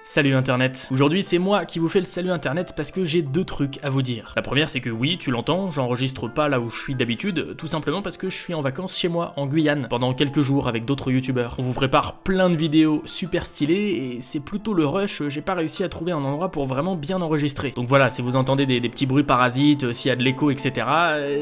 Salut internet. Aujourd'hui c'est moi qui vous fais le salut internet parce que j'ai deux trucs à vous dire. La première c'est que oui, tu l'entends, j'enregistre pas là où je suis d'habitude, tout simplement parce que je suis en vacances chez moi en Guyane pendant quelques jours avec d'autres youtubeurs. On vous prépare plein de vidéos super stylées et c'est plutôt le rush, j'ai pas réussi à trouver un endroit pour vraiment bien enregistrer. Donc voilà, si vous entendez des petits bruits parasites, s'il y a de l'écho, etc.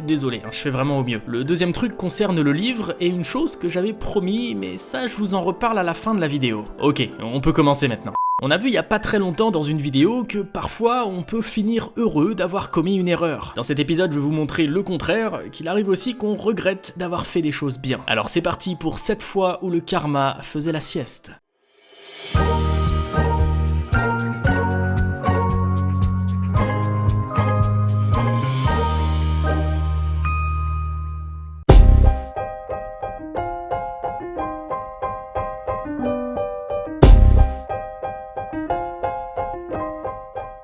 Désolé, je fais vraiment au mieux. Le deuxième truc concerne le livre et une chose que j'avais promis, mais ça je vous en reparle à la fin de la vidéo. Ok, on peut commencer maintenant. On a vu il y a pas très longtemps dans une vidéo que parfois on peut finir heureux d'avoir commis une erreur. Dans cet épisode je vais vous montrer le contraire, qu'il arrive aussi qu'on regrette d'avoir fait des choses bien. Alors c'est parti pour cette fois où le karma faisait la sieste.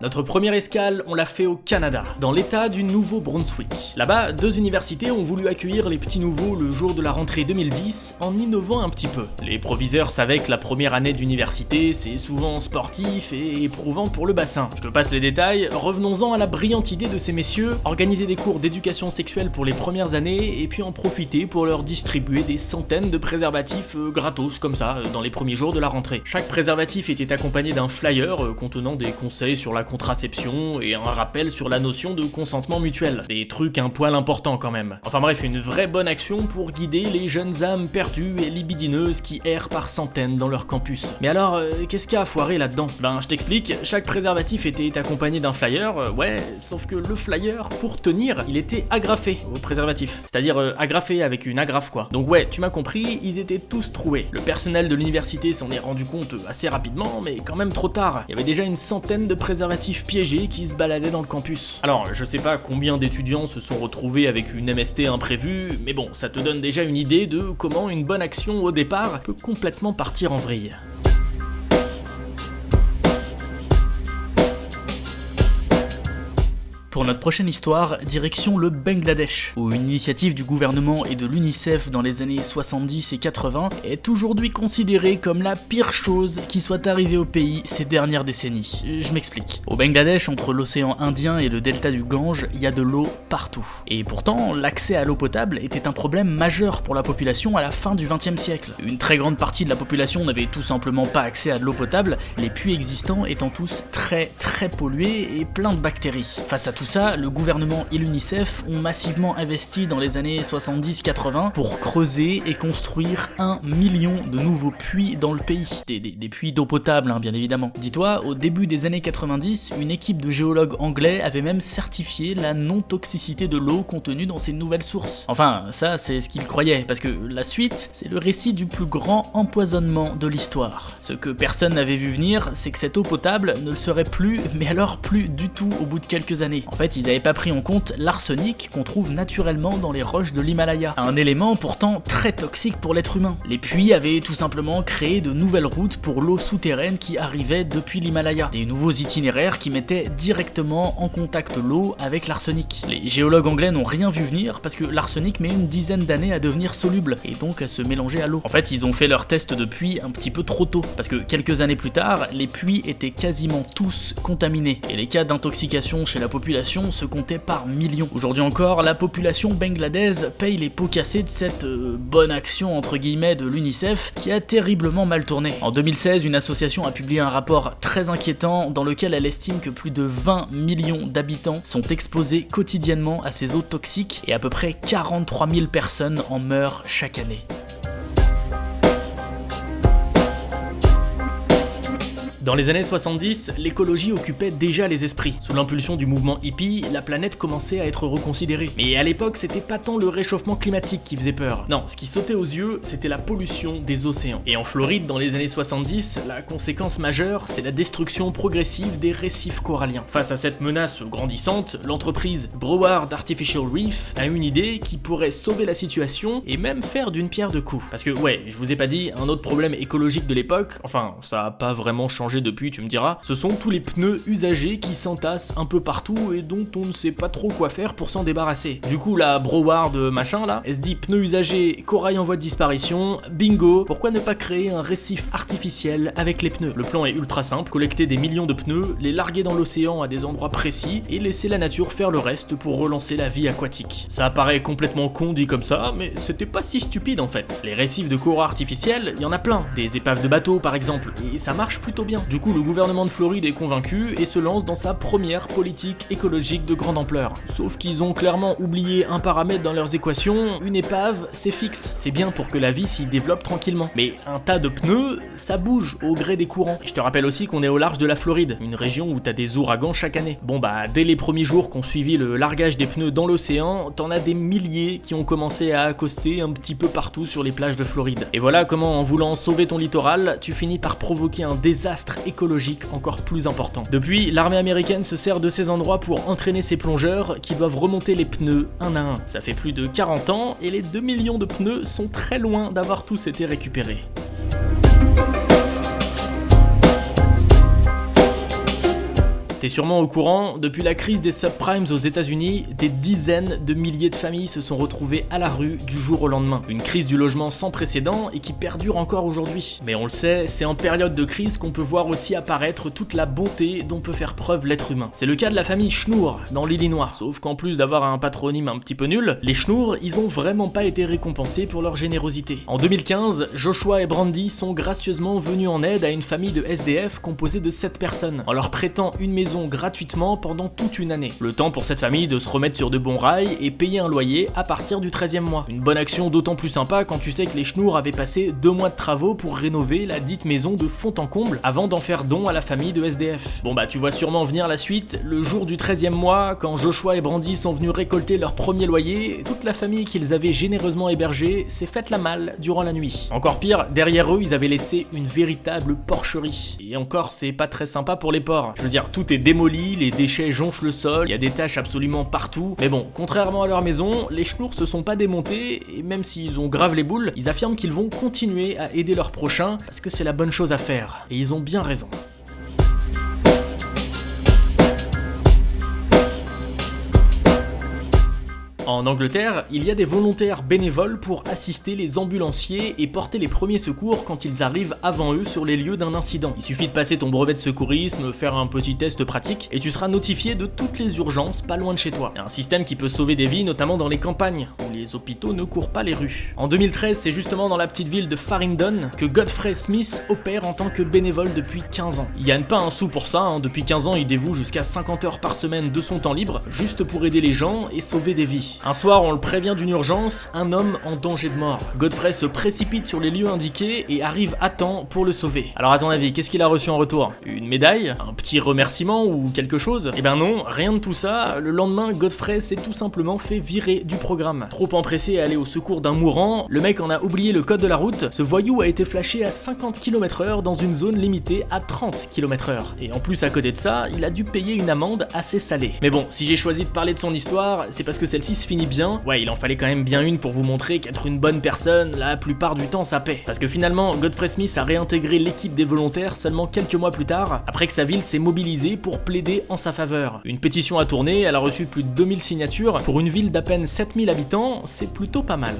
Notre première escale, on l'a fait au Canada, dans l'état du Nouveau-Brunswick. Là-bas, deux universités ont voulu accueillir les petits nouveaux le jour de la rentrée 2010 en innovant un petit peu. Les proviseurs savaient que la première année d'université, c'est souvent sportif et éprouvant pour le bassin. Je te passe les détails, revenons-en à la brillante idée de ces messieurs, organiser des cours d'éducation sexuelle pour les premières années et puis en profiter pour leur distribuer des centaines de préservatifs gratos comme ça, dans les premiers jours de la rentrée. Chaque préservatif était accompagné d'un flyer contenant des conseils sur la contraception et un rappel sur la notion de consentement mutuel. Des trucs un poil importants quand même. Enfin bref, une vraie bonne action pour guider les jeunes âmes perdues et libidineuses qui errent par centaines dans leur campus. Mais alors, qu'est-ce qu'il y a à foirer là-dedans? Ben je t'explique, chaque préservatif était accompagné d'un flyer, ouais, sauf que le flyer, pour tenir, il était agrafé au préservatif. C'est-à-dire agrafé avec une agrafe quoi. Donc ouais, tu m'as compris, ils étaient tous troués. Le personnel de l'université s'en est rendu compte assez rapidement, mais quand même trop tard. Il y avait déjà une centaine de préservatifs piégés qui se baladaient dans le campus. Alors, je sais pas combien d'étudiants se sont retrouvés avec une MST imprévue, mais bon, ça te donne déjà une idée de comment une bonne action au départ peut complètement partir en vrille. Pour notre prochaine histoire, direction le Bangladesh, où une initiative du gouvernement et de l'UNICEF dans les années 70 et 80 est aujourd'hui considérée comme la pire chose qui soit arrivée au pays ces dernières décennies. Je m'explique. Au Bangladesh, entre l'océan Indien et le delta du Gange, il y a de l'eau partout. Et pourtant, l'accès à l'eau potable était un problème majeur pour la population à la fin du XXe siècle. Une très grande partie de la population n'avait tout simplement pas accès à de l'eau potable, les puits existants étant tous très pollués et pleins de bactéries. Face à tout ça, le gouvernement et l'UNICEF ont massivement investi dans les années 70-80 pour creuser et construire 1 million de nouveaux puits dans le pays. Des puits d'eau potable, hein, bien évidemment. Dis-toi, au début des années 90, une équipe de géologues anglais avait même certifié la non-toxicité de l'eau contenue dans ces nouvelles sources. Enfin, ça c'est ce qu'ils croyaient, parce que la suite, c'est le récit du plus grand empoisonnement de l'histoire. Ce que personne n'avait vu venir, c'est que cette eau potable ne le serait plus, mais alors plus du tout au bout de quelques années. En fait, ils n'avaient pas pris en compte l'arsenic qu'on trouve naturellement dans les roches de l'Himalaya, un élément pourtant très toxique pour l'être humain. Les puits avaient tout simplement créé de nouvelles routes pour l'eau souterraine qui arrivait depuis l'Himalaya, des nouveaux itinéraires qui mettaient directement en contact l'eau avec l'arsenic. Les géologues anglais n'ont rien vu venir parce que l'arsenic met une dizaine d'années à devenir soluble et donc à se mélanger à l'eau. En fait, ils ont fait leurs tests de puits un petit peu trop tôt, parce que quelques années plus tard, les puits étaient quasiment tous contaminés et les cas d'intoxication chez la population se comptait par millions. Aujourd'hui encore, la population bangladaise paye les pots cassés de cette bonne action entre guillemets de l'UNICEF qui a terriblement mal tourné. En 2016, une association a publié un rapport très inquiétant dans lequel elle estime que plus de 20 millions d'habitants sont exposés quotidiennement à ces eaux toxiques et à peu près 43 000 personnes en meurent chaque année. Dans les années 70, l'écologie occupait déjà les esprits. Sous l'impulsion du mouvement hippie, la planète commençait à être reconsidérée. Mais à l'époque, c'était pas tant le réchauffement climatique qui faisait peur. Non, ce qui sautait aux yeux, c'était la pollution des océans. Et en Floride, dans les années 70, la conséquence majeure, c'est la destruction progressive des récifs coralliens. Face à cette menace grandissante, l'entreprise Broward Artificial Reef a une idée qui pourrait sauver la situation et même faire d'une pierre deux coups. Parce que ouais, je vous ai pas dit, un autre problème écologique de l'époque, enfin, ça a pas vraiment changé changé depuis, tu me diras, ce sont tous les pneus usagés qui s'entassent un peu partout et dont on ne sait pas trop quoi faire pour s'en débarrasser. Du coup, la Broward machin là, elle se dit pneus usagés, corail en voie de disparition, bingo, pourquoi ne pas créer un récif artificiel avec les pneus? Le plan est ultra simple, collecter des millions de pneus, les larguer dans l'océan à des endroits précis et laisser la nature faire le reste pour relancer la vie aquatique. Ça paraît complètement con dit comme ça, mais c'était pas si stupide en fait. Les récifs de corail artificiels, il y en a plein, des épaves de bateaux par exemple, et ça marche plutôt bien. Du coup, le gouvernement de Floride est convaincu et se lance dans sa première politique écologique de grande ampleur. Sauf qu'ils ont clairement oublié un paramètre dans leurs équations, une épave, c'est fixe. C'est bien pour que la vie s'y développe tranquillement. Mais un tas de pneus, ça bouge au gré des courants. Je te rappelle aussi qu'on est au large de la Floride, une région où t'as des ouragans chaque année. Bon bah, dès les premiers jours qu'ont suivi le largage des pneus dans l'océan, t'en as des milliers qui ont commencé à accoster un petit peu partout sur les plages de Floride. Et voilà comment, en voulant sauver ton littoral, tu finis par provoquer un désastre écologique encore plus important. Depuis, l'armée américaine se sert de ces endroits pour entraîner ses plongeurs qui doivent remonter les pneus un à un. Ça fait plus de 40 ans et les 2 millions de pneus sont très loin d'avoir tous été récupérés. T'es sûrement au courant, depuis la crise des subprimes aux États-Unis, des dizaines de milliers de familles se sont retrouvées à la rue du jour au lendemain. Une crise du logement sans précédent et qui perdure encore aujourd'hui. Mais on le sait, c'est en période de crise qu'on peut voir aussi apparaître toute la bonté dont peut faire preuve l'être humain. C'est le cas de la famille Schnoor dans l'Illinois. Sauf qu'en plus d'avoir un patronyme un petit peu nul, les Schnoor, ils ont vraiment pas été récompensés pour leur générosité. En 2015, Joshua et Brandy sont gracieusement venus en aide à une famille de SDF composée de 7 personnes, en leur prêtant une maison gratuitement pendant toute une année. Le temps pour cette famille de se remettre sur de bons rails et payer un loyer à partir du 13e mois. Une bonne action d'autant plus sympa quand tu sais que les Schnoor avaient passé 2 mois de travaux pour rénover la dite maison de fond en comble avant d'en faire don à la famille de SDF. Bon bah tu vois sûrement venir la suite, le jour du 13e mois, quand Joshua et Brandy sont venus récolter leur premier loyer, toute la famille qu'ils avaient généreusement hébergée s'est faite la malle durant la nuit. Encore pire, derrière eux ils avaient laissé une véritable porcherie. Et encore c'est pas très sympa pour les porcs. Je veux dire, tout est démoli, les déchets jonchent le sol, il y a des taches absolument partout. Mais bon, contrairement à leur maison, les Schnoor se sont pas démontés, et même s'ils ont grave les boules, ils affirment qu'ils vont continuer à aider leurs prochains, parce que c'est la bonne chose à faire. Et ils ont bien raison. En Angleterre, il y a des volontaires bénévoles pour assister les ambulanciers et porter les premiers secours quand ils arrivent avant eux sur les lieux d'un incident. Il suffit de passer ton brevet de secourisme, faire un petit test pratique, et tu seras notifié de toutes les urgences pas loin de chez toi. Un système qui peut sauver des vies, notamment dans les campagnes, où les hôpitaux ne courent pas les rues. En 2013, c'est justement dans la petite ville de Farringdon que Godfrey Smith opère en tant que bénévole depuis 15 ans. Il gagne pas un sou pour ça, hein. Depuis 15 ans il dévoue jusqu'à 50 heures par semaine de son temps libre, juste pour aider les gens et sauver des vies. Un soir, on le prévient d'une urgence, un homme en danger de mort. Godfrey se précipite sur les lieux indiqués et arrive à temps pour le sauver. Alors à ton avis, qu'est-ce qu'il a reçu en retour? Une médaille? Un petit remerciement ou quelque chose? Eh ben non, rien de tout ça. Le lendemain, Godfrey s'est tout simplement fait virer du programme. Trop empressé à aller au secours d'un mourant, le mec en a oublié le code de la route. Ce voyou a été flashé à 50 km/h dans une zone limitée à 30 km/h. Et en plus, à côté de ça, il a dû payer une amende assez salée. Mais bon, si j'ai choisi de parler de son histoire, c'est parce que celle-ci se finit bien. Ouais, il en fallait quand même bien une pour vous montrer qu'être une bonne personne, la plupart du temps, ça paie. Parce que finalement, Godfrey Smith a réintégré l'équipe des volontaires seulement quelques mois plus tard, après que sa ville s'est mobilisée pour plaider en sa faveur. Une pétition a tourné, elle a reçu plus de 2000 signatures. Pour une ville d'à peine 7000 habitants, c'est plutôt pas mal.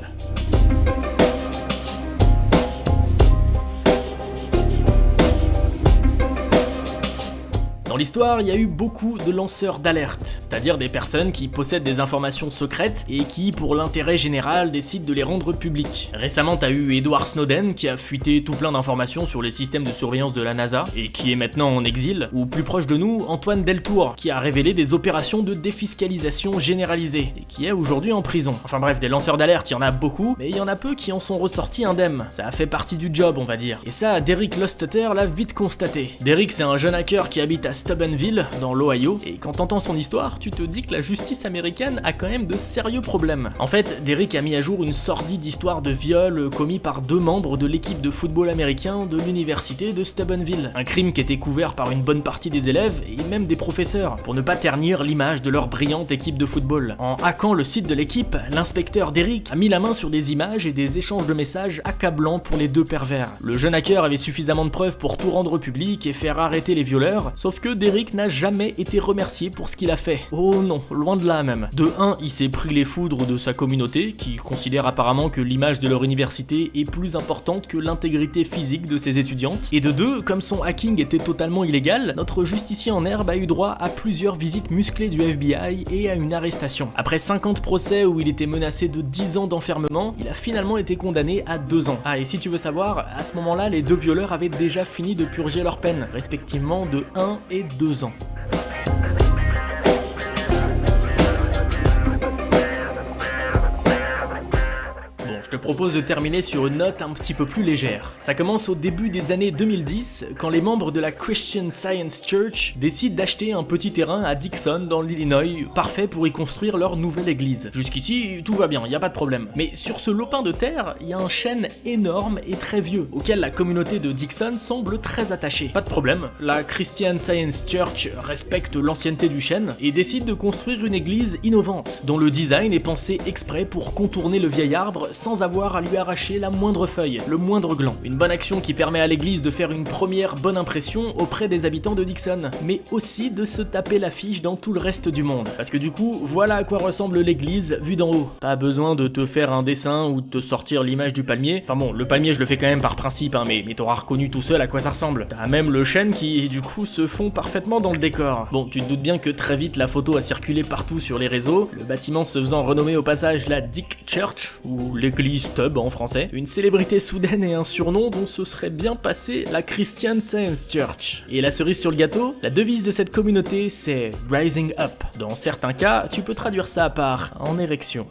Dans l'histoire, il y a eu beaucoup de lanceurs d'alerte, c'est-à-dire des personnes qui possèdent des informations secrètes et qui, pour l'intérêt général, décident de les rendre publiques. Récemment, t'as eu Edward Snowden qui a fuité tout plein d'informations sur les systèmes de surveillance de la NASA et qui est maintenant en exil, ou plus proche de nous, Antoine Deltour, qui a révélé des opérations de défiscalisation généralisée et qui est aujourd'hui en prison. Enfin bref, des lanceurs d'alerte, il y en a beaucoup, mais il y en a peu qui en sont ressortis indemnes. Ça a fait partie du job, on va dire. Et ça, Derek Lostetter l'a vite constaté. Derek, c'est un jeune hacker qui habite à Steubenville, dans l'Ohio, et quand t'entends son histoire, tu te dis que la justice américaine a quand même de sérieux problèmes. En fait, Derrick a mis à jour une sordide histoire de viol commis par 2 membres de l'équipe de football américain de l'université de Steubenville. Un crime qui était couvert par une bonne partie des élèves et même des professeurs, pour ne pas ternir l'image de leur brillante équipe de football. En hackant le site de l'équipe, l'inspecteur Derrick a mis la main sur des images et des échanges de messages accablants pour les 2 pervers. Le jeune hacker avait suffisamment de preuves pour tout rendre public et faire arrêter les violeurs, sauf que Derrick n'a jamais été remercié pour ce qu'il a fait. Oh non, loin de là même. De 1, il s'est pris les foudres de sa communauté, qui considère apparemment que l'image de leur université est plus importante que l'intégrité physique de ses étudiantes. Et de 2, comme son hacking était totalement illégal, notre justicier en herbe a eu droit à plusieurs visites musclées du FBI et à une arrestation. Après 50 procès où il était menacé de 10 ans d'enfermement, il a finalement été condamné à 2 ans. Ah, et si tu veux savoir, à ce moment-là, les 2 violeurs avaient déjà fini de purger leur peine, respectivement de 1 et 2 ans. Je te propose de terminer sur une note un petit peu plus légère. Ça commence au début des années 2010, quand les membres de la Christian Science Church décident d'acheter un petit terrain à Dixon dans l'Illinois, parfait pour y construire leur nouvelle église. Jusqu'ici, tout va bien, y a pas de problème. Mais sur ce lopin de terre, il y a un chêne énorme et très vieux, auquel la communauté de Dixon semble très attachée. Pas de problème, la Christian Science Church respecte l'ancienneté du chêne et décide de construire une église innovante, dont le design est pensé exprès pour contourner le vieil arbre sans avoir à lui arracher la moindre feuille, le moindre gland. Une bonne action qui permet à l'église de faire une première bonne impression auprès des habitants de Dixon, mais aussi de se taper l'affiche dans tout le reste du monde. Parce que du coup, voilà à quoi ressemble l'église vue d'en haut. Pas besoin de te faire un dessin ou de te sortir l'image du palmier. Enfin bon, le palmier je le fais quand même par principe, hein, mais t'auras reconnu tout seul à quoi ça ressemble. T'as même le chêne qui, du coup, se fond parfaitement dans le décor. Bon, tu te doutes bien que très vite la photo a circulé partout sur les réseaux, le bâtiment se faisant renommer au passage la Dick Church, ou l'église Stubb en français, une célébrité soudaine et un surnom dont se serait bien passé la Christian Science Church. Et la cerise sur le gâteau, la devise de cette communauté c'est Rising Up. Dans certains cas, tu peux traduire ça par en érection.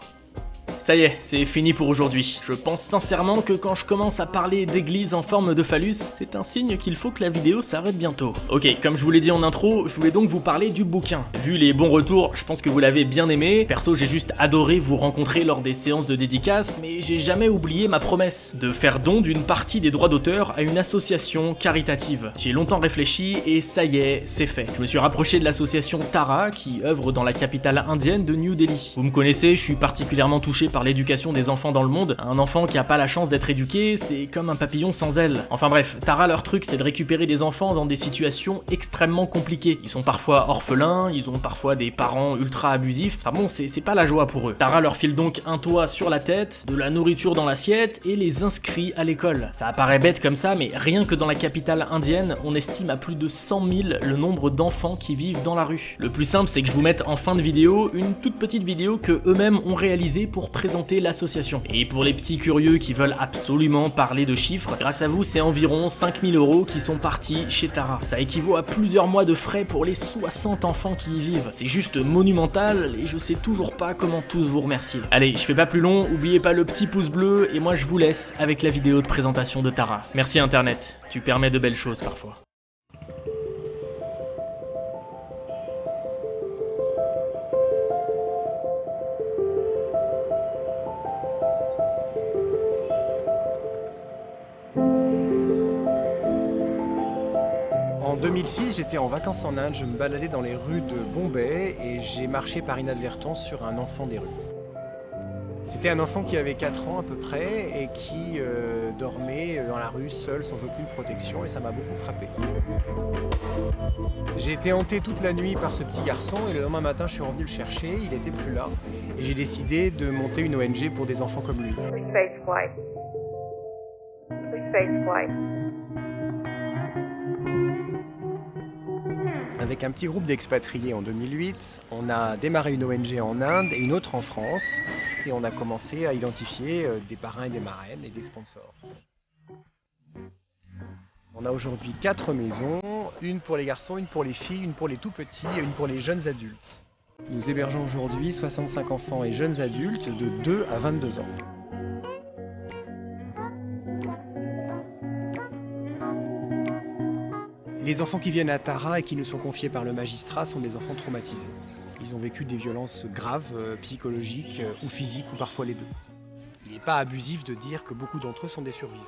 Ça y est, c'est fini pour aujourd'hui. Je pense sincèrement que quand je commence à parler d'église en forme de phallus, c'est un signe qu'il faut que la vidéo s'arrête bientôt. Ok, comme je vous l'ai dit en intro, je voulais donc vous parler du bouquin. Vu les bons retours, je pense que vous l'avez bien aimé. Perso, j'ai juste adoré vous rencontrer lors des séances de dédicace, mais j'ai jamais oublié ma promesse de faire don d'une partie des droits d'auteur à une association caritative. J'ai longtemps réfléchi et ça y est, c'est fait. Je me suis rapproché de l'association Tara, qui œuvre dans la capitale indienne de New Delhi. Vous me connaissez, je suis particulièrement touché par l'éducation des enfants dans le monde. Un enfant qui a pas la chance d'être éduqué, c'est comme un papillon sans ailes. Enfin bref, Tara, leur truc, c'est de récupérer des enfants dans des situations extrêmement compliquées. Ils sont parfois orphelins, ils ont parfois des parents ultra abusifs. Enfin bon, c'est pas la joie pour eux. Tara leur file donc un toit sur la tête, de la nourriture dans l'assiette et les inscrit à l'école. Ça apparaît bête comme ça, mais rien que dans la capitale indienne, on estime à plus de 100 000 le nombre d'enfants qui vivent dans la rue. Le plus simple, c'est que je vous mette en fin de vidéo une toute petite vidéo que eux-mêmes ont réalisée pour présenter l'association. Et pour les petits curieux qui veulent absolument parler de chiffres, grâce à vous, c'est environ 5 000 € qui sont partis chez Tara. Ça équivaut à plusieurs mois de frais pour les 60 enfants qui y vivent. C'est juste monumental et je sais toujours pas comment tous vous remercier. Allez, je fais pas plus long, oubliez pas le petit pouce bleu et moi je vous laisse avec la vidéo de présentation de Tara. Merci Internet, tu permets de belles choses parfois. En 2006, j'étais en vacances en Inde, je me baladais dans les rues de Bombay et j'ai marché par inadvertance sur un enfant des rues. C'était un enfant qui avait 4 ans à peu près et qui dormait dans la rue seul sans aucune protection et ça m'a beaucoup frappé. J'ai été hanté toute la nuit par ce petit garçon et le lendemain matin je suis revenu le chercher, il n'était plus là et j'ai décidé de monter une ONG pour des enfants comme lui. Avec un petit groupe d'expatriés en 2008, on a démarré une ONG en Inde et une autre en France et on a commencé à identifier des parrains et des marraines et des sponsors. On a aujourd'hui 4 maisons, une pour les garçons, une pour les filles, une pour les tout petits et une pour les jeunes adultes. Nous hébergeons aujourd'hui 65 enfants et jeunes adultes de 2 à 22 ans. Les les enfants qui viennent à Tara et qui nous sont confiés par le magistrat sont des enfants traumatisés. Ils ont vécu des violences graves, psychologiques ou physiques, ou parfois les deux. Il n'est pas abusif de dire que beaucoup d'entre eux sont des survivants.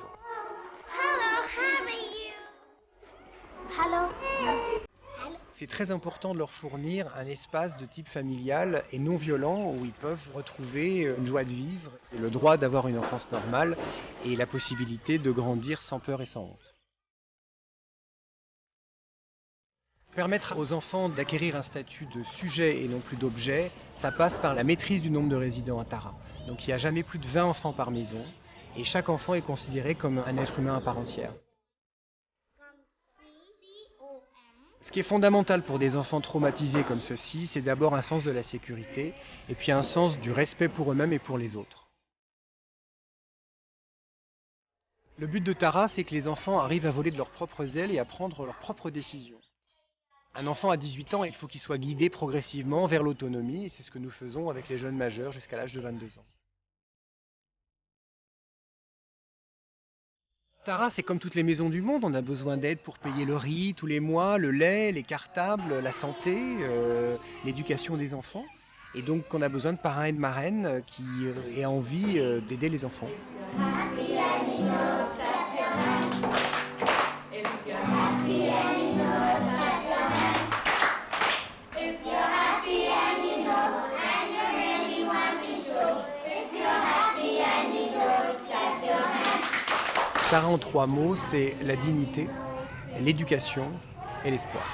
C'est très important de leur fournir un espace de type familial et non violent où ils peuvent retrouver une joie de vivre, le droit d'avoir une enfance normale et la possibilité de grandir sans peur et sans honte. Permettre aux enfants d'acquérir un statut de sujet et non plus d'objet, ça passe par la maîtrise du nombre de résidents à Tara. Donc il n'y a jamais plus de 20 enfants par maison et chaque enfant est considéré comme un être humain à part entière. Ce qui est fondamental pour des enfants traumatisés comme ceux-ci, c'est d'abord un sens de la sécurité et puis un sens du respect pour eux-mêmes et pour les autres. Le but de Tara, c'est que les enfants arrivent à voler de leurs propres ailes et à prendre leurs propres décisions. Un enfant à 18 ans, il faut qu'il soit guidé progressivement vers l'autonomie, et c'est ce que nous faisons avec les jeunes majeurs jusqu'à l'âge de 22 ans. Tara, c'est comme toutes les maisons du monde, on a besoin d'aide pour payer le riz tous les mois, le lait, les cartables, la santé, l'éducation des enfants. Et donc on a besoin de parrains et de marraines qui aient envie d'aider les enfants. Tara en 3 mots, c'est la dignité, l'éducation et l'espoir.